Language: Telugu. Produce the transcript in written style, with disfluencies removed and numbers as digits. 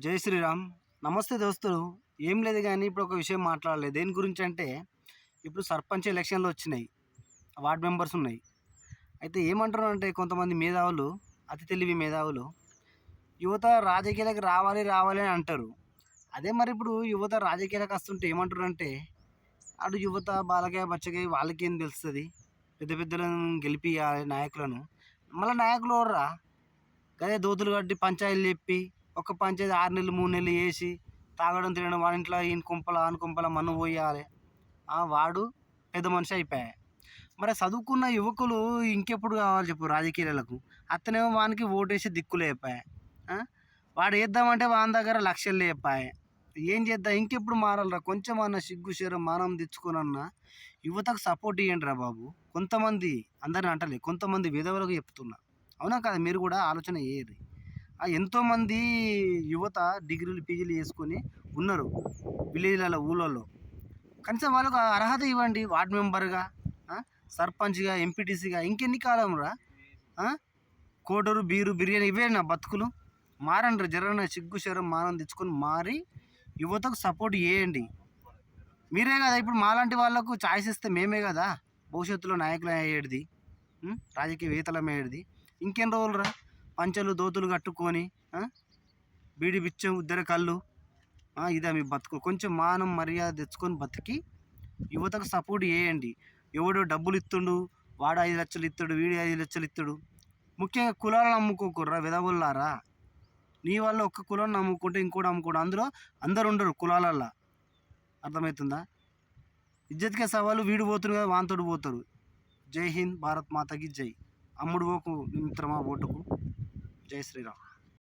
జై శ్రీరామ్. నమస్తే దోస్తులు. ఏం లేదు కానీ ఇప్పుడు ఒక విషయం మాట్లాడలేదు. దేని గురించి అంటే ఇప్పుడు సర్పంచ్ ఎలక్షన్లు వచ్చినాయి, వార్డ్ మెంబర్స్ ఉన్నాయి. అయితే ఏమంటున్నారు అంటే కొంతమంది మేధావులు, అతి తెలివి మేధావులు, యువత రాజకీయాలకు రావాలి రావాలి అని అంటారు. అదే మరి ఇప్పుడు యువత రాజకీయాలకు వస్తుంటే ఏమంటారు అంటే అటు యువత బాలకాయ బచ్చకాయ వాళ్ళకేం తెలుస్తుంది, పెద్ద పెద్దలను గెలిపియాలి నాయకులను. మళ్ళీ నాయకులు ఎవర్రా? గదే దోతులు కట్టి పంచాయతీలు చెప్పి ఒక పంచాయతీ 6 నెలలు 3 నెలలు వేసి తాగడం తినడం, వాడి ఇంట్లో ఈయన కుంపల ఆన కుంపల మన్ను పోయాలి. వాడు పెద్ద మనిషి అయిపోయా. మరి చదువుకున్న యువకులు ఇంకెప్పుడు కావాలి చెప్పు రాజకీయాలకు? అతనేమో వానికి ఓటేసి దిక్కులు అయిపోయా. వాడు వేద్దామంటే వాని దగ్గర లక్షలు లేపాయే. ఏం చేద్దాం? ఇంకెప్పుడు మారాలరా? కొంచెం అన్న సిగ్గు శరం మానం తెచ్చుకోనన్నా యువతకు సపోర్ట్ ఇవ్వండి రా బాబు. కొంతమంది, అందరిని అంటలే, కొంతమంది విధవలకు చెప్తున్నా, అవునా కదా? మీరు కూడా ఆలోచన చేయరు. ఎంతోమంది యువత డిగ్రీలు పీజీలు చేసుకొని ఉన్నారు విలేజ్లలో, ఊళ్ళల్లో. కనీసం వాళ్ళకు అర్హత ఇవ్వండి. వార్డ్ మెంబర్గా, సర్పంచ్గా, ఎంపీటీసీగా ఇంకెన్ని కాలం రా? కోటరు బీరు బిర్యానీ ఇవే నా బతుకులు? మారండి జరగన సిగ్గు శరం మానం తెచ్చుకొని మారి యువతకు సపోర్ట్ చేయండి. మీరే కదా ఇప్పుడు మాలాంటి వాళ్ళకు ఛాయిస్ ఇస్తే మేమే కదా భవిష్యత్తులో నాయకులు అయ్యేది, రాజకీయవేత్తలం అయ్యేది. ఇంకెన్ని రోజులు రా పంచలు దోతులు కట్టుకొని బీడి బిచ్చం ఉద్దర కళ్ళు? ఇదా మీ బతుకు? కొంచెం మానం మర్యాద తెచ్చుకొని బతికి యువతకు సపోర్ట్ చేయండి. ఎవడో డబ్బులు ఇస్తుండు, వాడు 5 లక్షలు ఇస్తాడు, వీడు 5 లక్షలు ఇస్తాడు. ముఖ్యంగా కులాలను నమ్ముకోకుర్రా విధవుల్లారా. నీ వల్ల ఒక్క కులం నమ్ముకుంటే ఇంకోటి అమ్ముకోడు. అందులో అందరు ఉండరు కులాలల్లో, అర్థమవుతుందా? ఇజ్జత్కే సవాలు. వీడు పోతురు కదా, వాంతోడు పోతారు. జై హింద్, భారత్ మాతకి జై. అమ్ముడు పోకు మిత్రమా ఓటుకు. జై శ్రీరామ్.